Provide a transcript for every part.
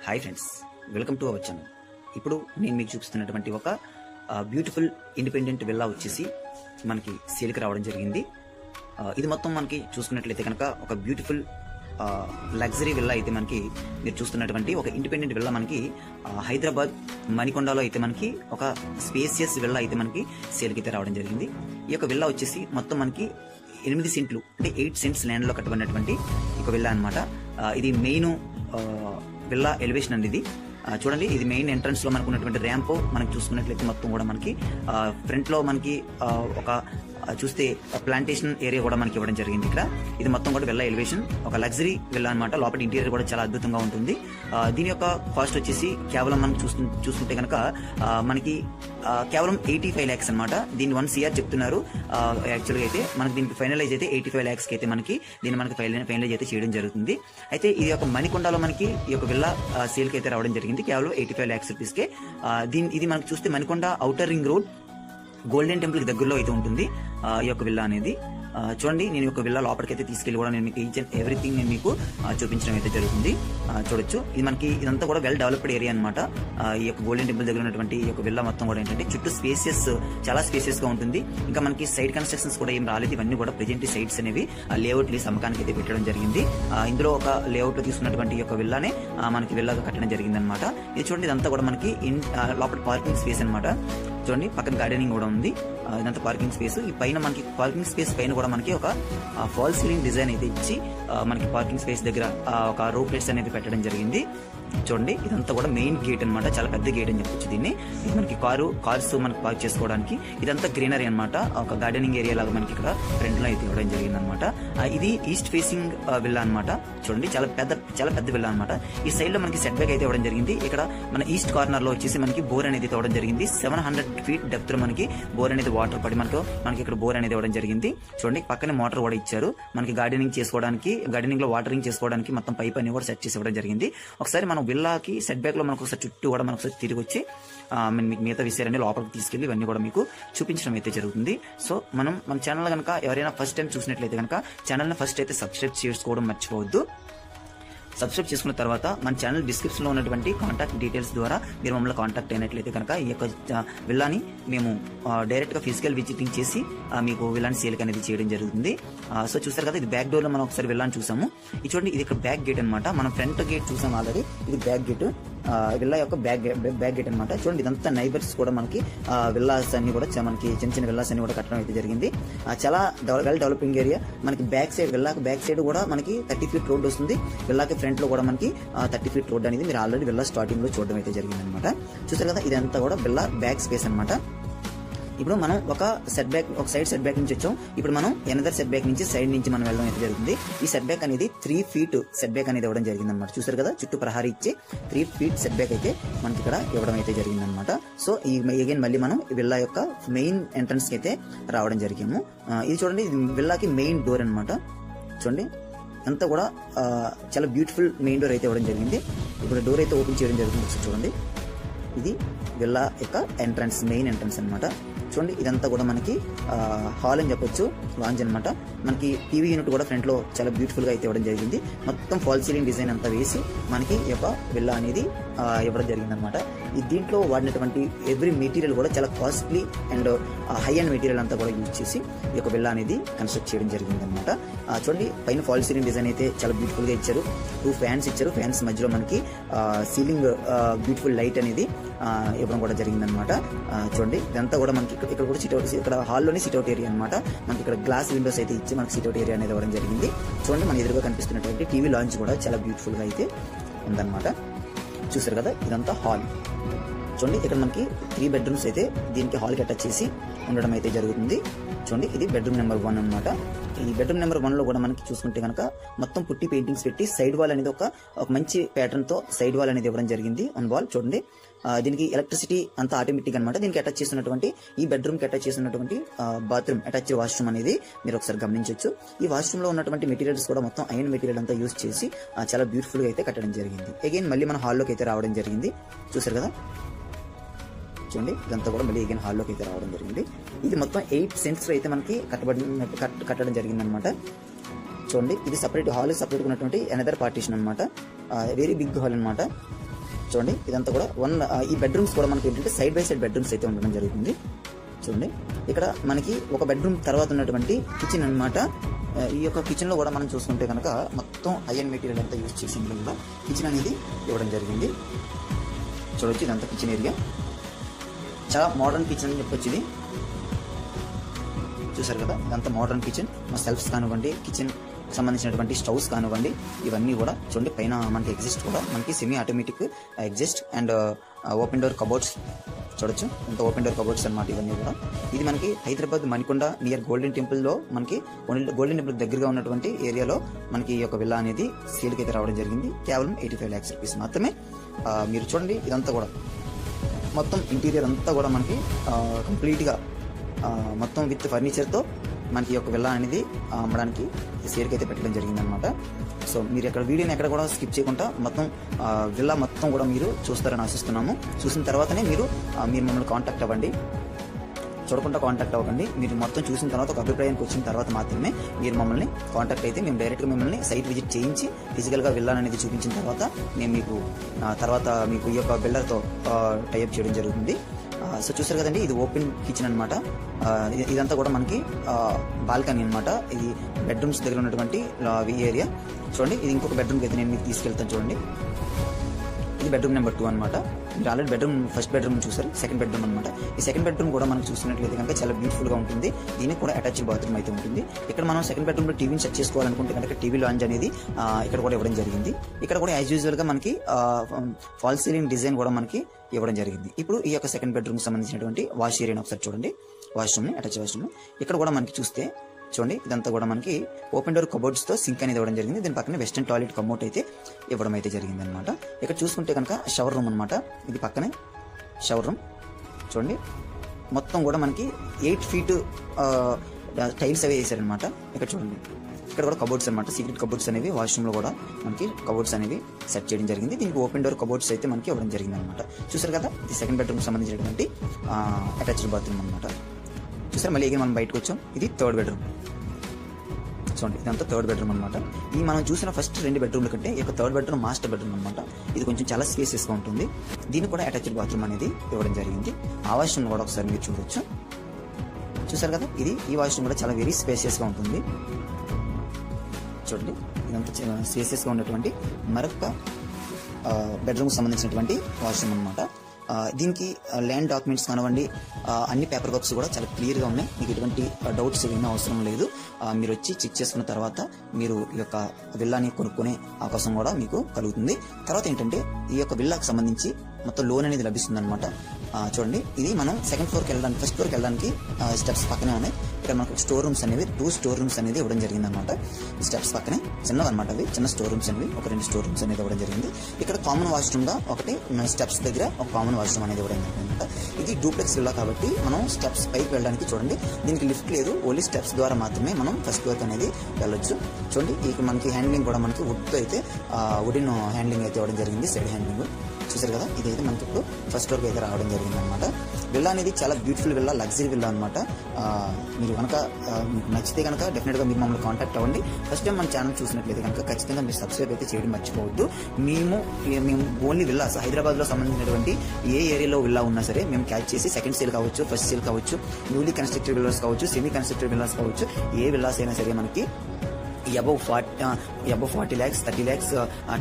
Hi friends, welcome to our channel. ఇప్పుడు నేను మీకు చూపిస్తున్నటువంటి ఒక బ్యూటిఫుల్ ఇండిపెండెంట్ విల్లా వచ్చేసి మనకి సేల్కి రావడం జరిగింది. ఇది మొత్తం మనకి చూసుకున్నట్లయితే కనుక ఒక బ్యూటిఫుల్ లగ్జరీ విల్లా అయితే మనకి మీరు చూస్తున్నటువంటి ఒక ఇండిపెండెంట్ విల్లా మనకి హైదరాబాద్ మణికొండలో అయితే మనకి ఒక స్పేసియస్ విల్లా అయితే మనకి సేల్కి అయితే రావడం జరిగింది. ఈ యొక్క విల్లా వచ్చేసి మొత్తం మనకి 8 సెంట్లు అంటే 8 సెంట్స్ ల్యాండ్ లో కట్టబడినటువంటి ఒక విల్లా అనమాట. ఇది మెయిన్ విల్లా ఎలివేషన్ అండి. ఇది చూడండి, ఇది మెయిన్ ఎంట్రన్స్ లో మనకు ఉన్నటువంటి ర్యాంప్ మనకి చూసుకున్నట్లయితే మొత్తం కూడా మనకి ఫ్రంట్ లో మనకి ఒక చూస్తే ప్లాంటేషన్ ఏరియా కూడా మనకి ఇవ్వడం జరిగింది. ఇక్కడ ఇది మొత్తం కూడా విల్లా ఎలివేషన్, ఒక లగ్జరీ విల్లా అనమాట. లోపల ఇంటీరియర్ కూడా చాలా అద్భుతంగా ఉంటుంది. దీని యొక్క కాస్ట్ వచ్చేసి కేవలం మనం చూసుకుంటే కనుక మనకి కేవలం 85 lakhs అనమాట. దీన్ని 1 CR చెప్తున్నారు. యాక్చువల్గా అయితే మనకి దీనికి ఫైనలైజ్ అయితే 85 lakhs అయితే మనకి దీన్ని మనకి ఫైనలైజ్ అయితే చేయడం జరుగుతుంది. అయితే ఇది ఒక మణికొండలో మనకి ఈ యొక్క విల్లా సేల్కి అయితే రావడం జరిగింది కేవలం 85 lakhs రూపీస్కే. ఇది మనకి చూస్తే Manikonda outer ring road golden temple కి దగ్గరలో అయితే ఉంటుంది ఈ యొక్క విల్లా అనేది. చూడండి, నేను ఒక విల్లా లోపలికైతే తీసుకెళ్లి కూడా నేను మీకు ఈచ్ అండ్ ఎవ్రీథింగ్ నేను మీకు చూపించడం అయితే జరుగుతుంది. చూడొచ్చు, ఇది మనకి ఇదంతా కూడా వెల్ డెవలప్డ్ ఏరియా అనమాట. ఈ యొక్క గోల్డెన్ టెంపుల్ దగ్గర ఉన్నటువంటి ఈ యొక్క విల్లా మొత్తం కూడా ఏంటంటే చుట్టూ చాలా స్పేసియస్ గా ఉంటుంది. ఇంకా మనకి సైడ్ కన్స్ట్రక్షన్స్ కూడా ఏం రాలేదు. ఇవన్నీ కూడా ప్రెజెంట్ సైట్స్ అనేవి లేఅవుట్ లీజ్ అమ్మకానికి అయితే పెట్టడం జరిగింది. ఇందులో ఒక లేఅవుట్ లో తీసుకున్నటువంటి ఈ యొక్క విల్లానే మనకి విల్లాగా కట్టడం జరిగింది అనమాట. ఇది చూడండి, ఇదంతా కూడా మనకి లోపల పార్కింగ్ స్పేస్ అనమాట. చూడండి, పక్కన గార్డెనింగ్ కూడా ఉంది. ఇదంతా పార్కింగ్ స్పేస్. ఈ పైన మనకి పార్కింగ్ స్పేస్ పైన కూడా మనకి ఒక ఫాల్ సీలింగ్ డిజైన్ అయితే ఇచ్చి మనకి పార్కింగ్ స్పేస్ దగ్గర ఒక రో ప్లేట్స్ అనేది పెట్టడం జరిగింది. చూడండి, ఇదంతా కూడా మెయిన్ గేట్ అనమాట. చాలా పెద్ద గేట్ అని చెప్పొచ్చు దీన్ని. ఇది మనకి కార్స్ మనకి పార్క్ చేసుకోవడానికి. ఇదంతా గ్రీనరీ అనమాట. ఒక గార్డెనింగ్ ఏరియా లాగా మనకి ఇక్కడ ఫ్రంట్ లో అయితే ఇవ్వడం జరిగింది అనమాట. ఇది ఈస్ట్ ఫేసింగ్ విల్లా అనమాట. చూడండి, చాలా పెద్ద విల్లా అనమాట. ఈ సైడ్ లో మనకి సెట్ బ్యాక్ అయితే ఇవ్వడం జరిగింది. ఇక్కడ మన ఈస్ట్ కార్నర్ లో వచ్చేసి మనకి బోర్ అనేది ఇవ్వడం జరిగింది. 700 feet డెప్త్ లో మనకి బోర్ అనేది వాటర్ పడి మనకి ఇక్కడ బోర్ అనేది ఇవ్వడం జరిగింది. చూడండి, పక్కనే మోటార్ కూడా ఇచ్చారు. మనకి గార్డెనింగ్ లో వాటరింగ్ చేసుకోవడానికి మొత్తం పైప్ అని కూడా సెట్ చేసి ఇవ్వడం జరిగింది. ఒకసారి మనం విల్లాకి సెట్ బ్యాక్ లో మనకు ఒకసారి చుట్టూ కూడా మనకు తిరిగి వచ్చి మీకు మిగతా విషయాలన్నీ లోపలికి తీసుకెళ్లి ఇవన్నీ కూడా మీకు చూపించడం అయితే జరుగుతుంది. సో మన ఛానల్ కనుక ఎవరైనా ఫస్ట్ టైం చూసినట్లయితే కనుక ఛానల్ ని ఫస్ట్ అయితే సబ్స్క్రైబ్ చేసుకోవడం మర్చిపోవద్దు. సబ్స్క్రైబ్ చేసుకున్న తర్వాత మన ఛానల్ డిస్క్రిప్షన్ లో ఉన్నటువంటి కాంటాక్ట్ డీటెయిల్స్ ద్వారా మీరు మమ్మల్ని కాంటాక్ట్ అయినట్లయితే కనుక ఈ యొక్క విల్లాని మేము డైరెక్ట్ గా ఫిజికల్ విజిటింగ్ చేసి మీకు విల్లాని సేల్ అనేది చేయడం జరుగుతుంది. సో చూసారు కదా, ఇది బ్యాక్ డోర్ లో మనం ఒకసారి విల్లాని చూసాము. ఇది చూడండి, ఇది ఇక్కడ బ్యాక్ గేట్ అనమాట. మనం ఫ్రంట్ గేట్ చూసాం ఆల్రెడీ. ఇది బ్యాక్ గేట్, విల్లా యొక్క బ్యాక్ గేట్ అనమాట. చూడండి, ఇదంతా నైబర్స్ కూడా మనకి విల్లాస్ అన్ని కూడా మనకి చిన్న విల్లాస్ అన్ని కూడా కట్టడం అయితే జరిగింది. చాలా వెల్ డెవలపింగ్ ఏరియా. మనకి విల్లాకి బ్యాక్ సైడ్ కూడా మనకి 30 feet రోడ్ వస్తుంది. విల్లాకి ఫ్రంట్ లో కూడా మనకి 30 feet రోడ్ అనేది మీరు ఆల్రెడీ విల్లా స్టార్టింగ్ లో చూడడం అయితే జరిగింది అనమాట. చూసారు కదా, ఇదంతా కూడా విల్లా బ్యాక్ స్పేస్ అనమాట. ఇప్పుడు మనం ఒక సైడ్ సెట్ బ్యాక్ నుంచి వచ్చాం. ఇప్పుడు మనం ఎనదర్ సెట్ బ్యాక్ నుంచి సైడ్ నుంచి మనం వెళ్ళడం అయితే జరుగుతుంది. ఈ సెట్ బ్యాక్ అనేది 3 feet సెట్ బ్యాక్ అనేది ఇవ్వడం జరిగింది అనమాట. చూసారు కదా, చుట్టూ ప్రహారీ ఇచ్చి 3 feet సెట్ బ్యాక్ అయితే మనకి ఇక్కడ ఇవ్వడం అయితే జరిగింది అనమాట. సో ఈ అగైన్ మళ్ళీ మనం విల్లా యొక్క మెయిన్ ఎంట్రన్స్ కి అయితే రావడం జరిగాము. ఇది చూడండి, ఇది విల్లాకి మెయిన్ డోర్ అనమాట. చూడండి, అంతా కూడా చాలా బ్యూటిఫుల్ మెయిన్ డోర్ అయితే ఇవ్వడం జరిగింది. ఇప్పుడు డోర్ అయితే ఓపెన్ చేయడం జరుగుతుంది. చూడండి, ఇది విల్లా యొక్క ఎంట్రన్స్, మెయిన్ ఎంట్రన్స్ అనమాట. చూడండి, ఇదంతా కూడా మనకి హాల్ అని చెప్పొచ్చు, లాంజ్ అనమాట. మనకి టీవీ యూనిట్ కూడా ఫ్రంట్ లో చాలా బ్యూటిఫుల్ గా అయితే ఇవ్వడం జరిగింది. మొత్తం ఫాల్ సీలింగ్ డిజైన్ అంతా వేసి మనకి ఈ యొక్క విల్లా అనేది ఇవ్వడం జరిగింది అనమాట. దీంట్లో వాడినటువంటి ఎవ్రీ మెటీరియల్ కూడా చాలా costly and high and material అంతా కూడా యూజ్ చేసి ఈ యొక్క విల్లా అనేది కన్స్ట్రక్ట్ చేయడం జరిగింది అనమాట. చూడండి, పైన ఫాల్ సీలింగ్ డిజైన్ అయితే చాలా బ్యూటిఫుల్ గా ఇచ్చారు. 2 fans ఇచ్చారు. ఫ్యాన్స్ మధ్యలో మనకి సీలింగ్ బ్యూటిఫుల్ లైట్ అనేది ఇవ్వడం కూడా జరిగింది అనమాట. చూడండి, ఇదంతా కూడా మనకి ఇక్కడ కూడా సిట్అవుట్, ఇక్కడ హాల్లోనే సిట్అవుట్ ఏరియా అనమాట. మనకి ఇక్కడ గ్లాస్ విండోస్ అయితే ఇచ్చి మనకి సిట్అవుట్ ఏరియా అనేది ఇవ్వడం జరిగింది. చూడండి, మన ఎదురుగా కనిపిస్తున్నటువంటి టీవీ లాంచ్ కూడా చాలా బ్యూటిఫుల్ గా అయితే ఉందన్నమాట. చూసారు కదా, ఇదంతా హాల్. చూడండి, ఇక్కడ మనకి 3 bedrooms అయితే దీనికి హాల్ కి అటాచ్ చేసి ఉండడం అయితే జరుగుతుంది. చూడండి, ఇది బెడ్రూమ్ నెంబర్ 1 అనమాట. ఈ బెడ్రూమ్ నెంబర్ 1 లో కూడా మనకి చూసుకుంటే కనుక మొత్తం పుట్టి పెయింటింగ్స్ పెట్టి సైడ్ వాల్ అనేది ఒక మంచి ప్యాటర్న్ తో సైడ్ వాల్ అనేది ఇవ్వడం జరిగింది ఆన్ వాల్. చూడండి, దీనికి ఎలక్ట్రిసిటీ అంతా ఆటోమేటిక్ అనమాట. దీనికి అటాచ్ చేసినటువంటి ఈ బెడ్రూమ్ కి అటాచ్ చేసినటువంటి బాత్రూమ్ అటాచ్ వాష్రూమ్ అనేది మీరు ఒకసారి గమనించవచ్చు. ఈ వాష్రూమ్ లో ఉన్నటువంటి మెటీరియల్స్ కూడా మొత్తం ఐరన్ మెటీరియల్ అంతా యూజ్ చేసి చాలా బ్యూటిఫుల్ గా అయితే కట్టడం జరిగింది. అగైన్ మళ్ళీ మన హాల్లోకి అయితే రావడం జరిగింది. చూసారు కదా, చూడండి, ఇదంతా కూడా మళ్ళీ అగైన్ హాల్లోకి అయితే రావడం జరిగింది. ఇది మొత్తం 8 cents అయితే మనకి కట్టడం జరిగింది అనమాట. చూడండి, ఇది సపరేట్ హాల్, సపరేట్ ఉన్నటువంటి అనదర్ పార్టీషన్ అనమాట. వెరీ బిగ్ హాల్ అనమాట. చూడండి ఇదంతా కూడా ఈ బెడ్రూమ్స్ కూడా మనకి ఏంటంటే సైడ్ బై సైడ్ బెడ్రూమ్స్ అయితే ఉండడం జరుగుతుంది. చూడండి ఇక్కడ మనకి ఒక బెడ్రూమ్ తర్వాత ఉన్నటువంటి కిచెన్ అన్నమాట. ఈ యొక్క కిచెన్ లో కూడా మనం చూసుకుంటే కనుక మొత్తం ఐరన్ మెటీరియల్ అంతా యూజ్ చేసి కూడా కిచెన్ అనేది ఇవ్వడం జరిగింది. చూడొచ్చు ఇదంతా కిచెన్ ఏరియా, చాలా మోడర్న్ కిచెన్ అని చెప్పొచ్చు. ఇది చూసారు కదా, ఇదంతా మోడర్న్ కిచెన్. మా సెల్ఫ్స్ కానివ్వండి, కిచెన్ సంబంధించినటువంటి స్టవ్స్ కానివ్వండి, ఇవన్నీ కూడా చూడండి. పైన మనకి ఎగ్జిస్ట్ కూడా మనకి semi automatic exist and open door cupboards చూడొచ్చు. ఇంత ఓపెన్ డోర్ కబోర్డ్స్ అనమాట ఇవన్నీ కూడా. ఇది మనకి Hyderabad Manikonda near golden temple లో మనకి గోల్డెన్ టెంపుల్ దగ్గరగా ఉన్నటువంటి ఏరియాలో మనకి ఈ యొక్క విల్లా అనేది సేల్కి అయితే రావడం జరిగింది. కేవలం 85 lakhs rupees మాత్రమే. మీరు చూడండి ఇదంతా కూడా మొత్తం ఇంటీరియర్ అంతా కూడా మనకి కంప్లీట్ గా మొత్తం విత్ ఫర్నిచర్ తో మనకి ఈ యొక్క విల్లా అనేది అమ్మడానికి సేల్కి అయితే పెట్టడం జరిగింది అనమాట. సో మీరు ఇక్కడ వీడియోని ఎక్కడ కూడా స్కిప్ చేయకుండా మొత్తం విల్లా మొత్తం కూడా మీరు చూస్తారని ఆశిస్తున్నాము. చూసిన తర్వాతనే మీరు మమ్మల్ని కాంటాక్ట్ అవ్వండి, చూడకుండా కాంటాక్ట్ అవ్వకండి. మీరు మొత్తం చూసిన తర్వాత ఒక అభిప్రాయానికి వచ్చిన తర్వాత మాత్రమే మీరు మమ్మల్ని కాంటాక్ట్ అయితే మేము డైరెక్ట్గా మిమ్మల్ని సైట్ విజిట్ చేయించి ఫిజికల్గా విల్లా అనేది చూపించిన తర్వాత మేము మీకు తర్వాత మీకు ఈ యొక్క బిల్డర్తో టైఅప్ చేయడం జరుగుతుంది. సో చూసారు కదండి, ఇది ఓపెన్ కిచెన్ అనమాట. ఇదంతా కూడా మనకి బాల్కనీ అనమాట. ఇది బెడ్రూమ్స్ దగ్గర ఉన్నటువంటి ఏరియా. చూడండి ఇది ఇంకొక బెడ్రూమ్కి అయితే నేను మీకు తీసుకెళ్తాను. చూడండి ఇది బెడ్రూమ్ నెంబర్ 2 అనమాట. మీరు ఆల్రెడీ ఫస్ట్ బెడ్రూమ్ చూసారు, సెకండ్ బెడ్రూమ్ అనమాట. ఈ సెకండ్ బెడ్రూమ్ కూడా మనకు చూసినట్లయితే కనుక చాలా బ్యూటిఫుల్ గా ఉంటుంది. దీనికి కూడా అటాచ్డ్ బాత్రూమ్ అయితే ఉంటుంది. ఇక్కడ మనం సెకండ్ బెడ్రూమ్ లో టీవీని సెట్ చేసుకోవాలనుకుంటే కనుక టీవీ లాంజ్ అనేది ఇక్కడ కూడా ఇవ్వడం జరిగింది. ఇక్కడ కూడా యాజ్ యూజువల్ గా మనకి ఫాల్ సీలింగ్ డిజైన్ కూడా మనకి ఇవ్వడం జరిగింది. ఇప్పుడు ఈ యొక్క సెకండ్ బెడ్రూమ్ సంబంధించినటువంటి వాష్ ఏరియా ఒకసారి చూడండి. వాష్రూమ్ ని అటాచ్ వాష్రూమ్ ఇక్కడ కూడా మనకి చూస్తే చూడండి ఇదంతా కూడా మనకి ఓపెన్ డోర్ కబోర్డ్స్ తో సింక్ అనేది ఇవ్వడం జరిగింది. దీని పక్కన వెస్టర్న్ టాయిలెట్ కమోట్ అయితే ఇవ్వడం అయితే జరిగింది అనమాట. ఇక్కడ చూసుకుంటే కనుక షవర్ రూమ్ అనమాట. ఇది పక్కనే షవర్ రూమ్. చూడండి మొత్తం కూడా మనకి 8 feet టైల్స్ అవి వేసారనమాట. ఇక్కడ చూడండి ఇక్కడ కూడా కబోర్డ్స్ అనమాట. సీక్రెట్ కబోర్డ్స్ అనేవి వాష్రూమ్ లో కూడా మనకి కబోర్డ్స్ అనేవి సెట్ చేయడం జరిగింది. దీనికి ఓపెన్ డోర్ కబోర్డ్స్ అయితే మనకి ఇవ్వడం జరిగింది అనమాట. చూసారు కదా, ఇది సెకండ్ బెడ్రూమ్ సంబంధించినటువంటి అటాచ్డ్ బాత్రూమ్ అనమాట. చూసారు మళ్ళీ మనం బయటకు వచ్చాం. ఇది థర్డ్ బెడ్రూమ్. చూడండి ఇదంతా థర్డ్ బెడ్రూమ్ అనమాట. ఈ మనం చూసిన ఫస్ట్ 2 బెడ్రూమ్ల కంటే ఈ యొక్క థర్డ్ బెడ్రూమ్ మాస్టర్ బెడ్రూమ్ అనమాట. ఇది కొంచెం చాలా స్పేసియస్ గా ఉంటుంది. దీనికి కూడా అటాచ్డ్ బాత్రూమ్ అనేది ఇవ్వడం జరిగింది. ఆ వాష్రూమ్ కూడా ఒకసారి మీరు చూడొచ్చు. చూసారు కదా, ఈ వాష్రూమ్ కూడా చాలా వెరీ స్పేసియస్ గా ఉంటుంది. చూడండి ఇదంతా స్పేసియస్ గా ఉన్నటువంటి మరొక బెడ్రూమ్ సంబంధించినటువంటి వాష్రూమ్ అనమాట. దీనికి ల్యాండ్ డాక్యుమెంట్స్ కానివ్వండి, అన్ని పేపర్ వర్క్స్ కూడా చాలా క్లియర్ గా ఉన్నాయి. మీకు ఎటువంటి డౌట్స్ ఏమీ అవసరం లేదు. మీరు వచ్చి చెక్ చేసుకున్న తర్వాత మీరు ఈ యొక్క విల్లాని కొనుక్కునే అవకాశం కూడా మీకు కలుగుతుంది. తర్వాత ఏంటంటే ఈ యొక్క విల్లాకి సంబంధించి మొత్తం లోన్ అనేది లభిస్తుంది అనమాట. చూడండి ఇది మనం సెకండ్ ఫ్లోర్కి వెళ్ళడానికి, ఫస్ట్ ఫ్లోర్కి వెళ్ళడానికి స్టెప్స్ పక్కనే ఉన్నాయి. ఇక్కడ మనకు స్టోర్ రూమ్స్ అనేవి 2 స్టోర్ రూమ్స్ అనేది ఇవ్వడం జరిగింది అనమాట. ఈ స్టెప్స్ పక్కనే చిన్నవి అనమాట. అవి చిన్న స్టోర్ రూమ్స్ అనేవి ఒక 2 స్టోర్ రూమ్స్ అనేది ఇవ్వడం జరిగింది. ఇక్కడ కామన్ వాష్రూమ్ గా ఒకటి స్టెప్స్ దగ్గర ఒక కామన్ వాష్రూమ్ అనేది ఇవ్వడం జరిగింది అనమాట. ఇది డూప్లెక్స్ విల్లా కాబట్టి మనం స్టెప్స్ పైకి వెళ్ళడానికి చూడండి దీనికి లిఫ్ట్ లేదు. ఓన్లీ స్టెప్స్ ద్వారా మాత్రమే మనం ఫస్ట్ ఫ్లోర్ అనేది వెళ్ళొచ్చు. చూడండి ఇక్కడ మనకి హ్యాండ్లింగ్ కూడా మనకి వుడ్ తో అయితే వుడెన్ హ్యాండ్లింగ్ అయితే ఇవ్వడం జరిగింది. సైడ్ హ్యాండ్లింగ్ చూసారు కదా, ఇదైతే మనకి ఇప్పుడు ఫస్ట్ ఫ్లోర్కి అయితే రావడం జరిగింది అనమాట. విల్లా అనేది చాలా బ్యూటిఫుల్ విల్లా, లగ్జరీ విల్లా అనమాట. మీరు కనుక మీకు నచ్చితే కనుక డెఫినెట్ గా మీరు మమ్మల్ని కాంటాక్ట్ అవ్వండి. ఫస్ట్ టైం మన ఛానల్ చూసినట్లయితే కనుక ఖచ్చితంగా మీరు సబ్స్క్రైబ్ అయితే చేయడం మర్చిపోవద్దు. మేము ఓన్లీ విల్లాస్ హైదరాబాద్ లో సంబంధించినటువంటి ఏ ఏరియాలో విల్లా ఉన్నా సరే మేము క్యాచ్ చేసి సెకండ్ సేల్ కావచ్చు, ఫస్ట్ సేల్ కావచ్చు, న్యూలీ కన్స్ట్రక్టెడ్ విల్లాస్ కావచ్చు, సెమీ కన్స్ట్రక్టెడ్ విల్లాస్ కావచ్చు, ఏ విల్లాస్ అయినా సరే మనకి అబౌవ్ 40 lakhs, 30 lakhs,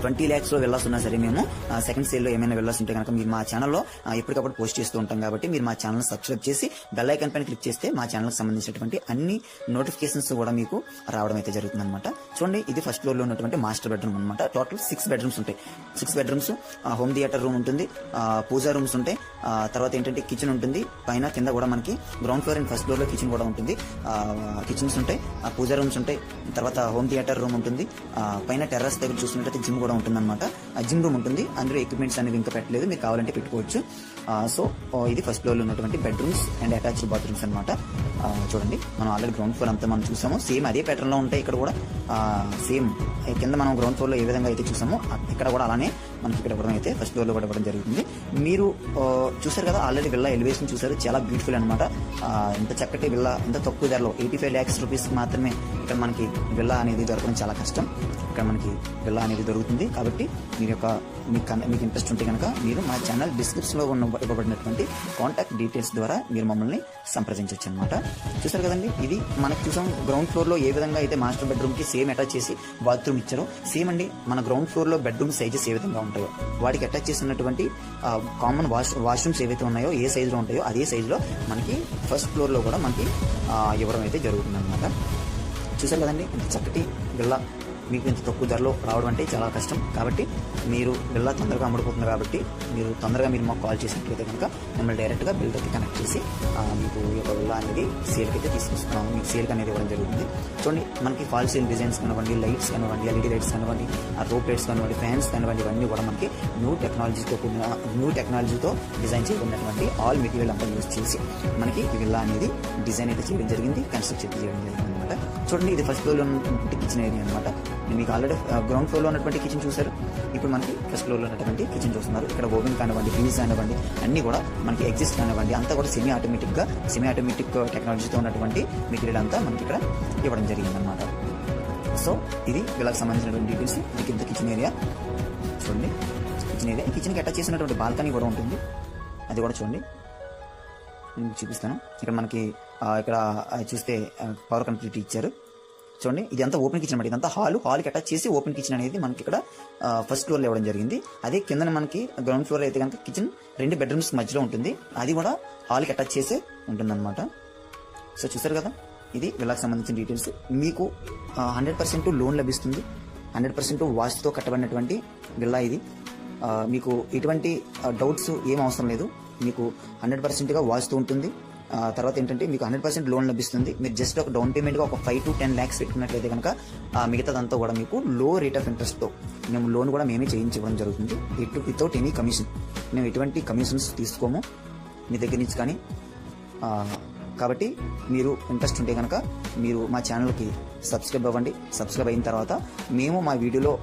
20 lakhs లో విల్లాస్ ఉన్నా సరే మేము సెకండ్ సేల్ లో ఏమైనా విల్లాస్ ఉంటే కనుక మీరు మా ఛానల్లో ఎప్పటికప్పుడు పోస్ట్ చేస్తూ ఉంటాం. కాబట్టి మీరు మా ఛానల్ సబ్స్క్రైబ్ చేసి బెల్ ఐకాన్ పైన క్లిక్ చేస్తే మా ఛానల్ సంబంధించినటువంటి అన్ని నోటిఫికేషన్స్ కూడా మీకు రావడం అయితే జరుగుతుంది అనమాట. చూడండి ఇది ఫస్ట్ ఫ్లోర్ లో ఉన్నటువంటి మాస్టర్ బెడ్రూమ్ అనమాట. టోటల్ 6 bedrooms ఉంటాయి. 6 bedrooms, హోమ్ థియేటర్ రూమ్ ఉంటుంది, పూజా రూమ్స్ ఉంటాయి, తర్వాత ఏంటంటే కిచెన్ ఉంటుంది. పైన కింద కూడా మనకి ground floor and first floor లో కిచెన్ కూడా ఉంటుంది. కిచెన్స్ ఉంటాయి, పూజా రూమ్స్ ఉంటాయి, తర్వాత హోమ్ థియేటర్ రూమ్ ఉంటుంది. పైన టెర్రస్ దగ్గర చూసినట్లయితే జిమ్ కూడా ఉంటుంది అనమాట. జిమ్ రూమ్ ఉంటుంది. అందులో ఎక్విప్మెంట్స్ అనేవి ఇంకా పెట్టలేదు, మీరు కావాలంటే పెట్టుకోవచ్చు. సో ఇది ఫస్ట్ ఫ్లోర్ లో ఉన్నటువంటి బెడ్రూమ్స్ అండ్ అటాచ్డ్ బాత్రూమ్స్ అనమాట. చూడండి మనం ఆల్రెడీ గ్రౌండ్ ఫ్లోర్ అంతా మనం చూసాము. సేమ్ అదే ప్యాటర్న్ లో ఉంటాయి ఇక్కడ కూడా. సేమ్ కింద మనం గ్రౌండ్ ఫ్లోర్ లో ఏ విధంగా అయితే చూసామో ఇక్కడ కూడా అలానే మనకి ఇక్కడ ఇవ్వడం అయితే ఫస్ట్ ఫ్లోర్ లో కూడా ఇవ్వడం జరుగుతుంది. మీరు చూసారు కదా, ఆల్రెడీ విల్లా ఎలివేషన్ చూసారు, చాలా బ్యూటిఫుల్ అనమాట. ఇంత చక్కటి విల్లా ఇంత తక్కువ ధరలో 85 lakhs rupees మాత్రమే ఇక్కడ మనకి విల్లా అనేది దొరకడం చాలా కష్టం. ఇక్కడ మనకి విల్లా అనేది దొరుకుతుంది. కాబట్టి మీకు ఇంట్రెస్ట్ ఉంటే కనుక మీరు మా ఛానల్ డిస్క్రిప్షన్లో ఇవ్వబడినటువంటి కాంటాక్ట్ డీటెయిల్స్ ద్వారా మీరు మమ్మల్ని సంప్రదించవచ్చు అనమాట. చూసారు కదండి, ఇది మనకు చూసాం గ్రౌండ్ ఫ్లోర్లో ఏ విధంగా అయితే మాస్టర్ బెడ్రూమ్కి సేమ్ అటాచ్ చేసి బాత్రూమ్ ఇచ్చారో, సేమ్ అండి మన గ్రౌండ్ ఫ్లోర్లో బెడ్రూమ్ సైజెస్ ఏ విధంగా ఉంటాయో, వాటికి అటాచ్ చేసినటువంటి కామన్ వాష్రూమ్స్ ఏవైతే ఉన్నాయో ఏ సైజులో ఉంటాయో అదే సైజులో మనకి ఫస్ట్ ఫ్లోర్లో కూడా మనకి ఇవ్వడం అయితే జరుగుతుంది అనమాట. చూసారు కదండి, ఇంత చక్కటి విల్లా మీకు ఇంత తక్కువ ధరలో రావడం అంటే చాలా కష్టం. కాబట్టి మీరు విల్లా తొందరగా అమ్ముడుపోతుంది. కాబట్టి మీరు తొందరగా మాకు కాల్ చేసినట్లయితే కనుక మిమ్మల్ని డైరెక్ట్గా బిల్డర్కి కనెక్ట్ చేసి మీకు ఈ యొక్క విల్లా అనేది సేల్కి అయితే తీసుకొస్తున్నాము. మీకు సేల్కి అనేది ఇవ్వడం జరుగుతుంది. చూడండి, మనకి ఫాల్ సీలింగ్ డిజైన్స్ కానివ్వండి, లైట్స్ కానివ్వండి, ఎల్ఈడి లైట్స్ కానివ్వండి, రోప్ లైట్స్ కానివ్వండి, ఫ్యాన్స్ కానివ్వండి, ఇవన్నీ కూడా మనకి న్యూ టెక్నాలజీతో డిజైన్ చేయబడినటువంటి ఆల్ మెటీరియల్ అంతా యూజ్ చేసి మనకి ఈ విల్లా అనేది డిజైన్ అయితే చేయడం జరిగింది, కన్స్ట్రక్ట్ చేయడం జరిగింది అనమాట. చూడండి, ఇది ఫస్ట్ ఫ్లోర్లో ఉన్నటువంటి కిచెన్ ఏరియా అనమాట. మీకు ఆల్రెడీ గ్రౌండ్ ఫ్లోర్లో ఉన్నటువంటి కిచెన్ చూసారు. ఇప్పుడు మనకి ఫస్ట్ ఫ్లోర్లో ఉన్నటువంటి కిచెన్ చూస్తున్నారు. ఇక్కడ ఓవెన్ కానివ్వండి, ఫ్రీజ్ కానివ్వండి, అన్నీ కూడా మనకి ఎగ్జిస్ట్ కానివ్వండి, అంతా కూడా సెమీ ఆటోమేటిక్ టెక్నాలజీతో ఉన్నటువంటి మెటీరియల్ అంతా మనకి ఇక్కడ ఇవ్వడం జరిగింది అనమాట. సో ఇది వీళ్ళకి సంబంధించినటువంటి డీటెయిల్స్. ఇది కింద కిచెన్ ఏరియా చూడండి. కిచెన్ ఏరియా, కిచెన్కి అటాచ్ చేసినటువంటి బాల్కనీ కూడా ఉంటుంది. అది కూడా చూడండి, నేను చూపిస్తాను. ఇక్కడ మనకి ఇక్కడ చూస్తే పవర్ కనెక్టివిటీ ఇచ్చారు. చూడండి, ఇదంతా ఓపెన్ కిచెన్ అనమాట. ఇదంతా హాల్కి అటాచ్ చేసి ఓపెన్ కిచెన్ అనేది మనకి ఇక్కడ ఫస్ట్ ఫ్లోర్లో ఇవ్వడం జరిగింది. అదే కింద మనకి గ్రౌండ్ ఫ్లోర్ అయితే కనుక కిచెన్ 2 బెడ్రూమ్స్ మధ్యలో ఉంటుంది. అది కూడా హాల్కి అటాచ్ చేసే ఉంటుందన్నమాట. సో చూసారు కదా, ఇది విల్లాకి సంబంధించిన డీటెయిల్స్. మీకు 100% లోన్ లభిస్తుంది. 100% వాస్తుతో కట్టబడినటువంటి విల్లా ఇది. మీకు ఎటువంటి డౌట్స్ ఏం అవసరం లేదు. మీకు 100%గా వాస్తు ఉంటుంది. తర్వాత ఏంటంటే మీకు 100% లోన్ లభిస్తుంది. మీరు జస్ట్ ఒక డౌన్ పేమెంట్గా ఒక 5 to 10 lakhs పెట్టుకున్నట్లయితే కనుక మిగతాదంతా కూడా మీకు లో రేట్ ఆఫ్ ఇంట్రెస్ట్తో మేము లోన్ కూడా మేమే చేయించడం జరుగుతుంది. Without any commission. మేము ఎటువంటి కమిషన్స్ తీసుకోము మీ దగ్గర నుంచి కానీ. కాబట్టి మీరు ఇంట్రెస్ట్ ఉంటే కనుక మీరు మా ఛానల్కి సబ్స్క్రైబ్ అవ్వండి. సబ్స్క్రైబ్ అయిన తర్వాత మేము మా వీడియోలో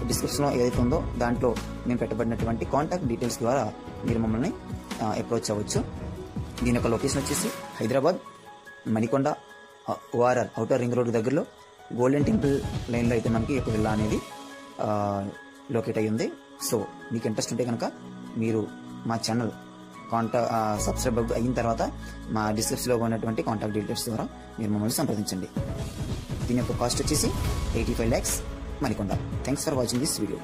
డిస్క్రిప్షన్లో ఏదైతే ఉందో దాంట్లో మేము పెట్టబడినటువంటి కాంటాక్ట్ డీటెయిల్స్ ద్వారా మీరు మమ్మల్ని అప్రోచ్ అవ్వచ్చు. దీని యొక్క లొకేషన్ వచ్చేసి Hyderabad Manikonda ORR outer ring road దగ్గరలో గోల్డెన్ టెంపుల్ లైన్లో అయితే మనకి ఈ యొక్క విల్లా అనేది లొకేట్ అయ్యి ఉంది. సో మీకు ఇంట్రెస్ట్ ఉంటే కనుక మీరు మా ఛానల్ సబ్స్క్రైబ్ అయిన తర్వాత మా డిస్క్రిప్షన్లో ఉన్నటువంటి కాంటాక్ట్ డీటెయిల్స్ ద్వారా మీరు మమ్మల్ని సంప్రదించండి. దీని యొక్క కాస్ట్ వచ్చేసి 85 lakhs Manikonda. Thanks for watching this video.